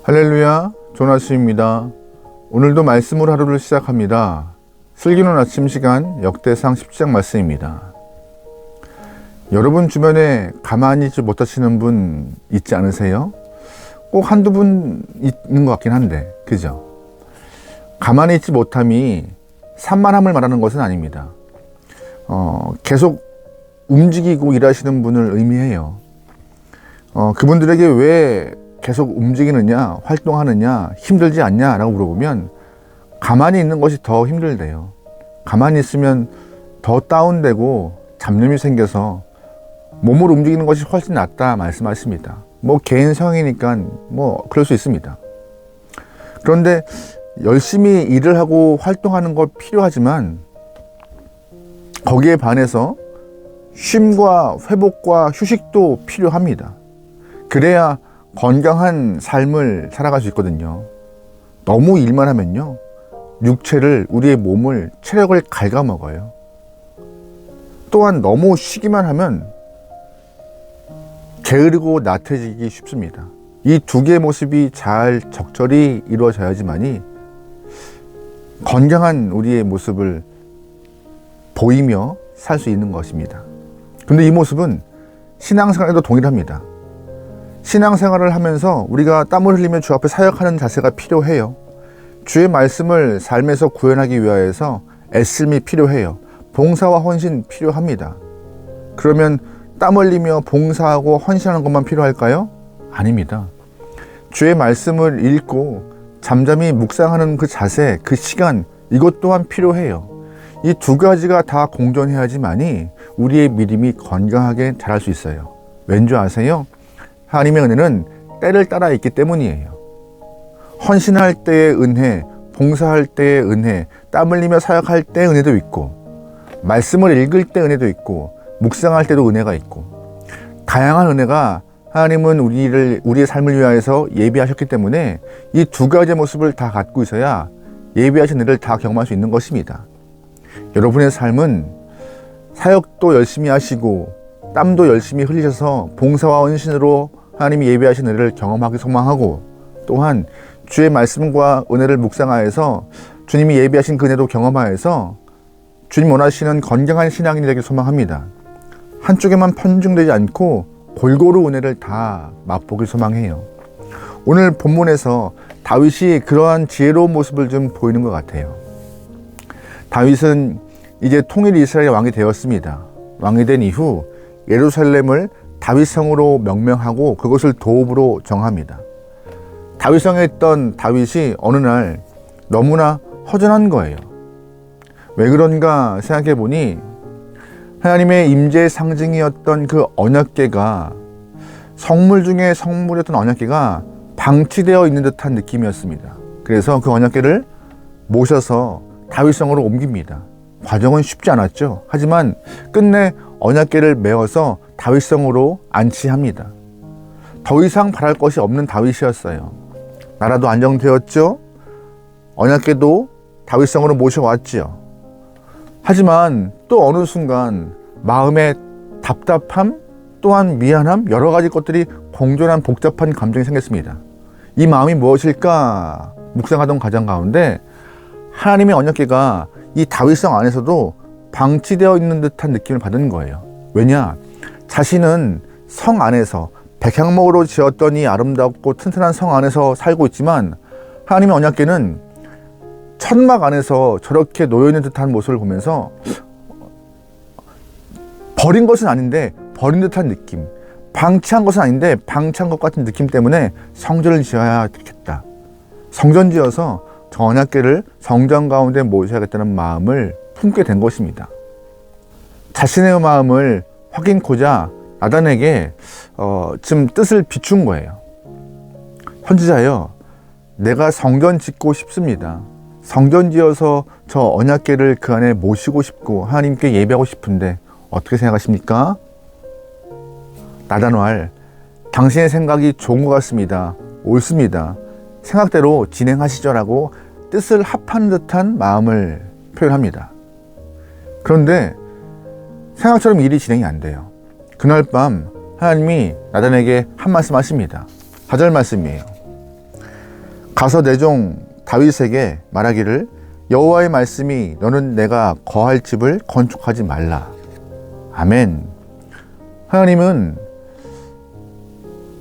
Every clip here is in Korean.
할렐루야, 조나스입니다. 오늘도 말씀으로 하루를 시작합니다. 슬기로운 아침 시간 역대상 10장 말씀입니다. 여러분 주변에 가만히 있지 못하시는 분 있지 않으세요? 꼭 한두 분 있는 것 같긴 한데, 그죠? 가만히 있지 못함이 산만함을 말하는 것은 아닙니다. 계속 움직이고 일하시는 분을 의미해요. 그분들에게 왜 계속 움직이느냐, 활동하느냐, 힘들지 않냐 라고 물어보면 가만히 있는 것이 더 힘들대요. 가만히 있으면 더 다운되고 잡념이 생겨서 몸을 움직이는 것이 훨씬 낫다 말씀하십니다. 개인 성향이니까 그럴 수 있습니다. 그런데 열심히 일을 하고 활동하는 것 필요하지만 거기에 반해서 쉼과 회복과 휴식도 필요합니다. 그래야 건강한 삶을 살아갈 수 있거든요. 너무 일만 하면요, 육체를, 우리의 몸을, 체력을 갉아먹어요. 또한 너무 쉬기만 하면 게으르고 나태해지기 쉽습니다. 이 두 개의 모습이 잘 적절히 이루어져야지만이 건강한 우리의 모습을 보이며 살 수 있는 것입니다. 근데 이 모습은 신앙생활에도 동일합니다. 신앙생활을 하면서 우리가 땀을 흘리며 주 앞에 사역하는 자세가 필요해요. 주의 말씀을 삶에서 구현하기 위하여서 애씀이 필요해요. 봉사와 헌신 필요합니다. 그러면 땀 흘리며 봉사하고 헌신하는 것만 필요할까요? 아닙니다. 주의 말씀을 읽고 잠잠히 묵상하는 그 자세, 그 시간, 이것 또한 필요해요. 이 두 가지가 다 공존해야지만이 우리의 믿음이 건강하게 자랄 수 있어요. 왠지 아세요? 하나님의 은혜는 때를 따라 있기 때문이에요. 헌신할 때의 은혜, 봉사할 때의 은혜, 땀 흘리며 사역할 때의 은혜도 있고, 말씀을 읽을 때 은혜도 있고, 묵상할 때도 은혜가 있고, 다양한 은혜가 하나님은 우리의 삶을 위하여서 예비하셨기 때문에 이 두 가지의 모습을 다 갖고 있어야 예비하신 은혜를 다 경험할 수 있는 것입니다. 여러분의 삶은 사역도 열심히 하시고 땀도 열심히 흘리셔서 봉사와 헌신으로 하나님이 예비하신 은혜를 경험하기 소망하고, 또한 주의 말씀과 은혜를 묵상하여서 주님이 예비하신 그 은혜도 경험하여서 주님 원하시는 건강한 신앙인이 되길 소망합니다. 한쪽에만 편중되지 않고 골고루 은혜를 다 맛보길 소망해요. 오늘 본문에서 다윗이 그러한 지혜로운 모습을 좀 보이는 것 같아요. 다윗은 이제 통일 이스라엘 왕이 되었습니다. 왕이 된 이후 예루살렘을 다윗성으로 명명하고 그것을 도읍으로 정합니다. 다윗성에 있던 다윗이 어느 날 너무나 허전한 거예요. 왜 그런가 생각해 보니 하나님의 임재의 상징이었던 그 언약궤가, 성물 중에 성물이었던 언약궤가 방치되어 있는 듯한 느낌이었습니다. 그래서 그 언약궤를 모셔서 다윗성으로 옮깁니다. 과정은 쉽지 않았죠. 하지만 끝내 언약궤를 메어서 다윗성으로 안치합니다. 더 이상 바랄 것이 없는 다윗이었어요. 나라도 안정되었죠. 언약궤도 다윗성으로 모셔왔죠. 하지만 또 어느 순간 마음에 답답함, 또한 미안함, 여러 가지 것들이 공존한 복잡한 감정이 생겼습니다. 이 마음이 무엇일까 묵상하던 과정 가운데 하나님의 언약궤가 이 다윗성 안에서도 방치되어 있는 듯한 느낌을 받은 거예요. 왜냐? 자신은 성 안에서 백향목으로 지었던 이 아름답고 튼튼한 성 안에서 살고 있지만 하나님의 언약궤는 천막 안에서 저렇게 놓여있는 듯한 모습을 보면서 버린 것은 아닌데 버린 듯한 느낌, 방치한 것은 아닌데 방치한 것 같은 느낌 때문에 성전을 지어야겠다. 성전 지어서 저 언약궤를 성전 가운데 모셔야겠다는 마음을 품게 된 것입니다. 자신의 마음을 확인코자 나단에게 지금 뜻을 비춘 거예요. 선지자여, 내가 성전 짓고 싶습니다. 성전 지어서 저 언약궤를 그 안에 모시고 싶고 하나님께 예배하고 싶은데 어떻게 생각하십니까? 나단왈, 당신의 생각이 좋은 것 같습니다. 옳습니다. 생각대로 진행하시죠 라고 뜻을 합하는 듯한 마음을 표현합니다. 그런데 생각처럼 일이 진행이 안 돼요. 그날 밤 하나님이 나단에게 한 말씀 하십니다. 4절 말씀이에요. 가서 내 종 다윗에게 말하기를 여호와의 말씀이 너는 내가 거할 집을 건축하지 말라. 아멘. 하나님은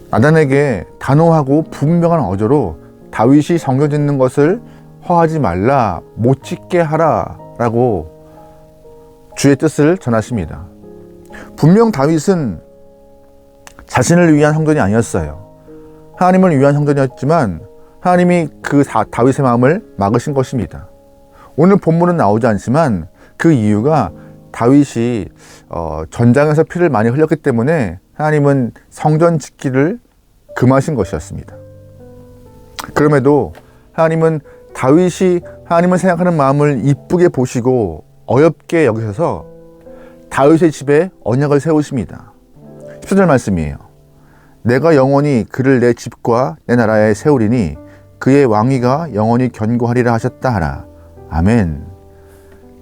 나단에게 단호하고 분명한 어조로 다윗이 성전 짓는 것을 허하지 말라, 못 짓게 하라 라고 주의 뜻을 전하십니다. 분명 다윗은 자신을 위한 성전이 아니었어요. 하나님을 위한 성전이었지만 하나님이 그 다윗의 마음을 막으신 것입니다. 오늘 본문은 나오지 않지만 그 이유가 다윗이 전장에서 피를 많이 흘렸기 때문에 하나님은 성전 짓기를 금하신 것이었습니다. 그럼에도 하나님은 다윗이 하나님을 생각하는 마음을 이쁘게 보시고 어렵게 여기셔서 다윗의 집에 언약을 세우십니다. 14절 말씀이에요. 내가 영원히 그를 내 집과 내 나라에 세우리니 그의 왕위가 영원히 견고하리라 하셨다 하라. 아멘.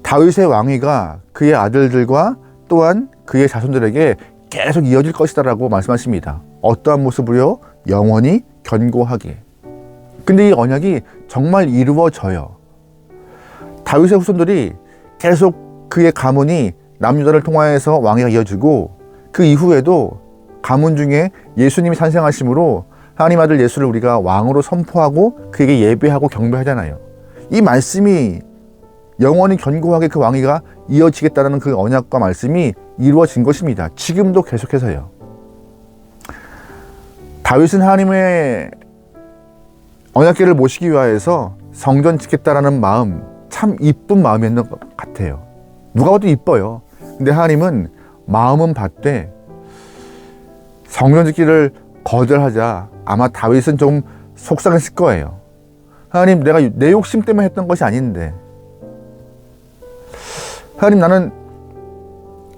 다윗의 왕위가 그의 아들들과 또한 그의 자손들에게 계속 이어질 것이다라고 말씀하십니다. 어떠한 모습으로요? 영원히 견고하게. 근데 이 언약이 정말 이루어져요. 다윗의 후손들이 계속 그의 가문이 남유다를 통하여서 왕위가 이어지고 그 이후에도 가문 중에 예수님이 탄생하심으로 하나님 아들 예수를 우리가 왕으로 선포하고 그에게 예배하고 경배하잖아요. 이 말씀이 영원히 견고하게 그 왕위가 이어지겠다는 그 언약과 말씀이 이루어진 것입니다. 지금도 계속해서요. 다윗은 하나님의 언약궤를 모시기 위하여서 성전 짓겠다라는 마음, 참 이쁜 마음이었는 것 같아요. 누가 봐도 이뻐요. 근데 하나님은 마음은 받되 성전 짓기를 거절하자 아마 다윗은 좀 속상했을 거예요. 하나님, 내가 내 욕심 때문에 했던 것이 아닌데, 하나님, 나는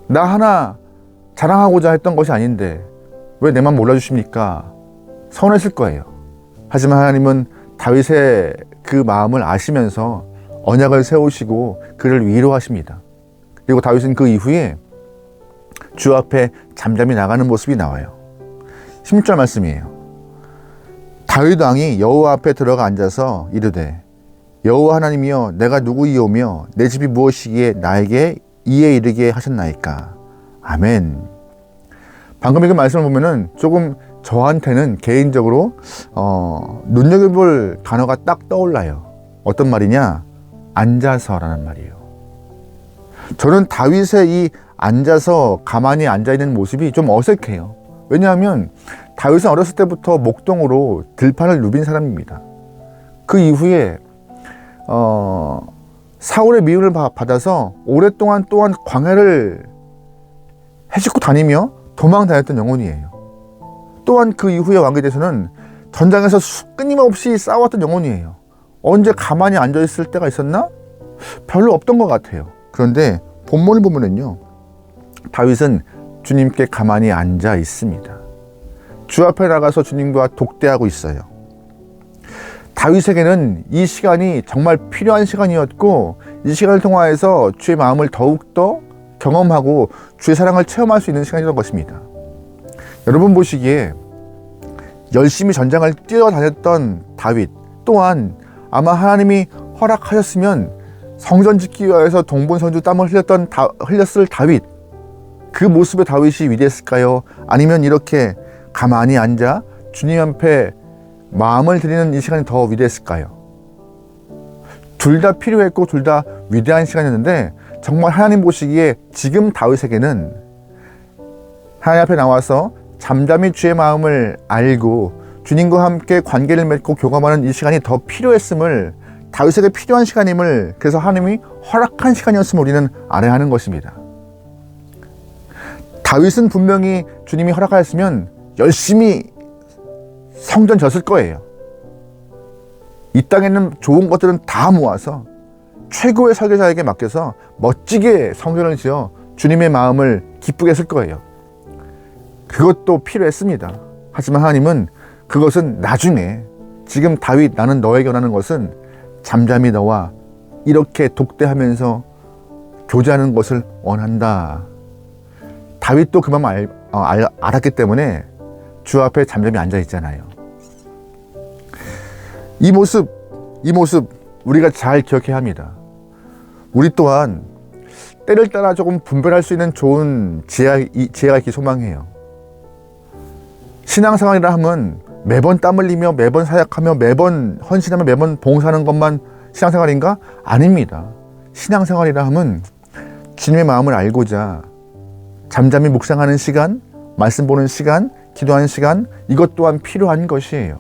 나 하나 자랑하고자 했던 것이 아닌데 왜 내만 몰라주십니까? 서운했을 거예요. 하지만 하나님은 다윗의 그 마음을 아시면서 언약을 세우시고 그를 위로하십니다. 그리고 다윗은 그 이후에 주 앞에 잠잠히 나가는 모습이 나와요. 16절 말씀이에요. 다윗 왕이 여호와 앞에 들어가 앉아서 이르되 여호와 하나님이여 내가 누구이오며 내 집이 무엇이기에 나에게 이에 이르게 하셨나이까. 아멘. 방금 읽은 말씀을 보면은 조금 저한테는 개인적으로 눈여겨볼 단어가 딱 떠올라요. 어떤 말이냐? 앉아서라는 말이에요. 저는 다윗의 이 앉아서 가만히 앉아있는 모습이 좀 어색해요. 왜냐하면 다윗은 어렸을 때부터 목동으로 들판을 누빈 사람입니다. 그 이후에 사울의 미움을 받아서 오랫동안 또한 광야를 헤집고 다니며 도망 다녔던 영혼이에요. 또한 그 이후에 왕에 대해서는 전장에서 끊임없이 싸웠던 영혼이에요. 언제 가만히 앉아있을 때가 있었나? 별로 없던 것 같아요. 그런데 본문을 보면은요, 다윗은 주님께 가만히 앉아 있습니다. 주 앞에 나가서 주님과 독대하고 있어요. 다윗에게는 이 시간이 정말 필요한 시간이었고 이 시간을 통하여서 주의 마음을 더욱더 경험하고 주의 사랑을 체험할 수 있는 시간이었던 것입니다. 여러분 보시기에 열심히 전장을 뛰어다녔던 다윗, 또한 아마 하나님이 허락하셨으면 성전 짓기 위해서 동분선주 땀을 흘렸을 다윗, 그 모습의 다윗이 위대했을까요? 아니면 이렇게 가만히 앉아 주님 앞에 마음을 드리는 이 시간이 더 위대했을까요? 둘 다 필요했고 둘 다 위대한 시간이었는데 정말 하나님 보시기에 지금 다윗에게는 하나님 앞에 나와서 잠잠히 주의 마음을 알고 주님과 함께 관계를 맺고 교감하는 이 시간이 더 필요했음을, 다윗에게 필요한 시간임을, 그래서 하나님이 허락한 시간이었음을 우리는 알아야 하는 것입니다. 다윗은 분명히 주님이 허락하였으면 열심히 성전 졌을 거예요. 이 땅에 있는 좋은 것들은 다 모아서 최고의 설계자에게 맡겨서 멋지게 성전을 지어 주님의 마음을 기쁘게 했을 거예요. 그것도 필요했습니다. 하지만 하나님은 그것은 나중에, 지금 다윗, 나는 너에게 원하는 것은 잠잠히 너와 이렇게 독대하면서 교제하는 것을 원한다. 다윗도 그 마음을 알았기 때문에 주 앞에 잠잠히 앉아 있잖아요. 이 모습 우리가 잘 기억해야 합니다. 우리 또한 때를 따라 조금 분별할 수 있는 좋은 지혜가 있기 소망해요. 신앙생활이라 하면 매번 땀 흘리며 매번 사역하며 매번 헌신하며 매번 봉사하는 것만 신앙생활인가? 아닙니다. 신앙생활이라 하면 주님의 마음을 알고자 잠잠히 묵상하는 시간, 말씀 보는 시간, 기도하는 시간, 이것 또한 필요한 것이에요.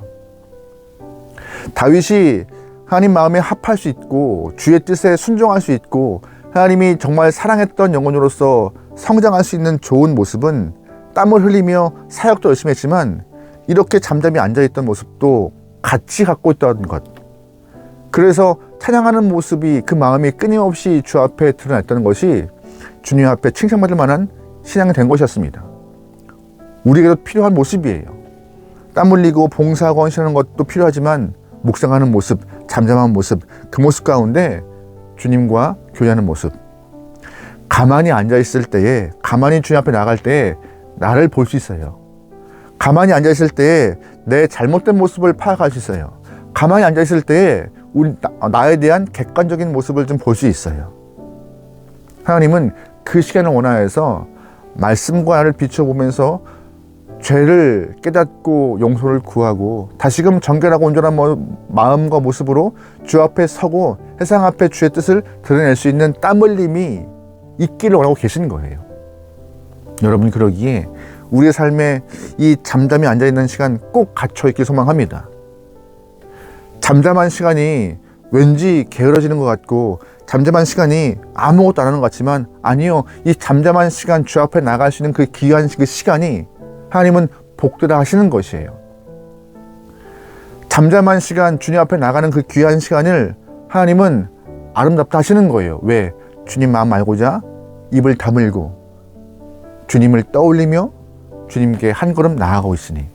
다윗이 하나님 마음에 합할 수 있고 주의 뜻에 순종할 수 있고 하나님이 정말 사랑했던 영혼으로서 성장할 수 있는 좋은 모습은 땀을 흘리며 사역도 열심히 했지만 이렇게 잠잠히 앉아있던 모습도 같이 갖고 있다는 것. 그래서 찬양하는 모습이 그 마음이 끊임없이 주 앞에 드러났다는 것이 주님 앞에 칭찬받을 만한 신앙이 된 것이었습니다. 우리에게도 필요한 모습이에요. 땀 흘리고 봉사하고 헌신하는 것도 필요하지만 묵상하는 모습, 잠잠한 모습, 그 모습 가운데 주님과 교제하는 모습. 가만히 앉아있을 때에, 가만히 주님 앞에 나갈 때에 나를 볼 수 있어요. 가만히 앉아있을 때에 내 잘못된 모습을 파악할 수 있어요. 가만히 앉아있을 때에 나에 대한 객관적인 모습을 좀 볼 수 있어요. 하나님은 그 시간을 원하여서 말씀과 나를 비춰보면서 죄를 깨닫고 용서를 구하고 다시금 정결하고 온전한 마음과 모습으로 주 앞에 서고 세상 앞에 주의 뜻을 드러낼 수 있는 땀 흘림이 있기를 원하고 계신 거예요. 여러분, 그러기에 우리의 삶에 이 잠잠히 앉아있는 시간 꼭 갇혀있길 소망합니다. 잠잠한 시간이 왠지 게으러지는 것 같고 잠잠한 시간이 아무것도 안 하는 것 같지만 아니요, 이 잠잠한 시간 주 앞에 나갈 수 있는 그 귀한 그 시간이 하나님은 복되다 하시는 것이에요. 잠잠한 시간 주님 앞에 나가는 그 귀한 시간을 하나님은 아름답다 하시는 거예요. 왜? 주님 마음 알고자 입을 다물고 주님을 떠올리며 주님께 한 걸음 나아가고 있으니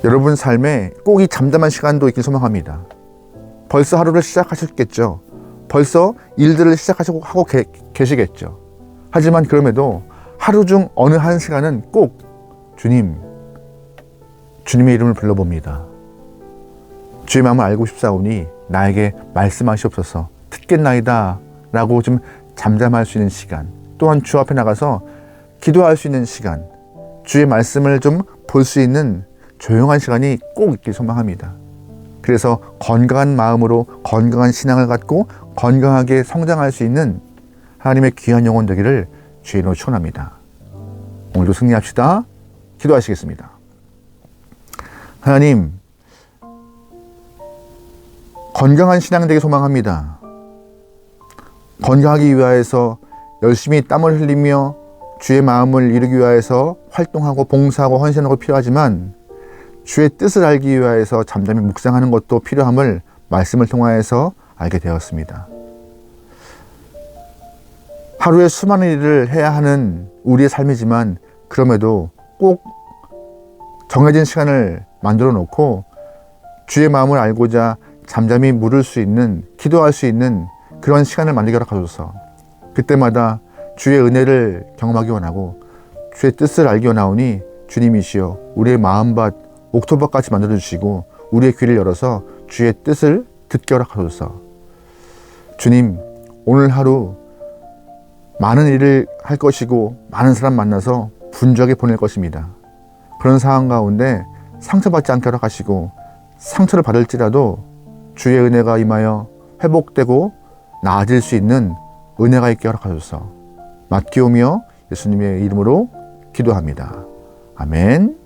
여러분 삶에 꼭 이 잠잠한 시간도 있길 소망합니다. 벌써 하루를 시작하셨겠죠. 벌써 일들을 시작하시고 하고 계시겠죠. 하지만 그럼에도 하루 중 어느 한 시간은 꼭 주님의 이름을 불러봅니다. 주의 마음을 알고 싶사오니 나에게 말씀하시옵소서. 듣겠나이다 라고 좀 잠잠할 수 있는 시간, 또한 주 앞에 나가서 기도할 수 있는 시간, 주의 말씀을 좀 볼 수 있는 조용한 시간이 꼭 있길 소망합니다. 그래서 건강한 마음으로 건강한 신앙을 갖고 건강하게 성장할 수 있는 하나님의 귀한 영혼 되기를 주의 이름으로 축원합니다. 오늘도 승리합시다. 기도하시겠습니다. 하나님, 건강한 신앙 되기 소망합니다. 건강하기 위하여서 열심히 땀을 흘리며 주의 마음을 이루기 위하여서 활동하고 봉사하고 헌신하는 것도 필요하지만 주의 뜻을 알기 위하여서 잠잠히 묵상하는 것도 필요함을 말씀을 통하여서 알게 되었습니다. 하루에 수많은 일을 해야 하는 우리의 삶이지만 그럼에도 꼭 정해진 시간을 만들어 놓고 주의 마음을 알고자 잠잠히 물을 수 있는, 기도할 수 있는 그런 시간을 만들게 하소서. 그때마다 주의 은혜를 경험하기 원하고 주의 뜻을 알기 원하오니 주님이시여 우리의 마음밭 옥토밭같이 만들어주시고 우리의 귀를 열어서 주의 뜻을 듣게 허락하소서. 주님, 오늘 하루 많은 일을 할 것이고 많은 사람 만나서 분주하게 보낼 것입니다. 그런 상황 가운데 상처받지 않게 허락하시고 상처를 받을지라도 주의 은혜가 임하여 회복되고 나아질 수 있는 은혜가 있게 허락하소서. 맡기오며 예수님의 이름으로 기도합니다. 아멘.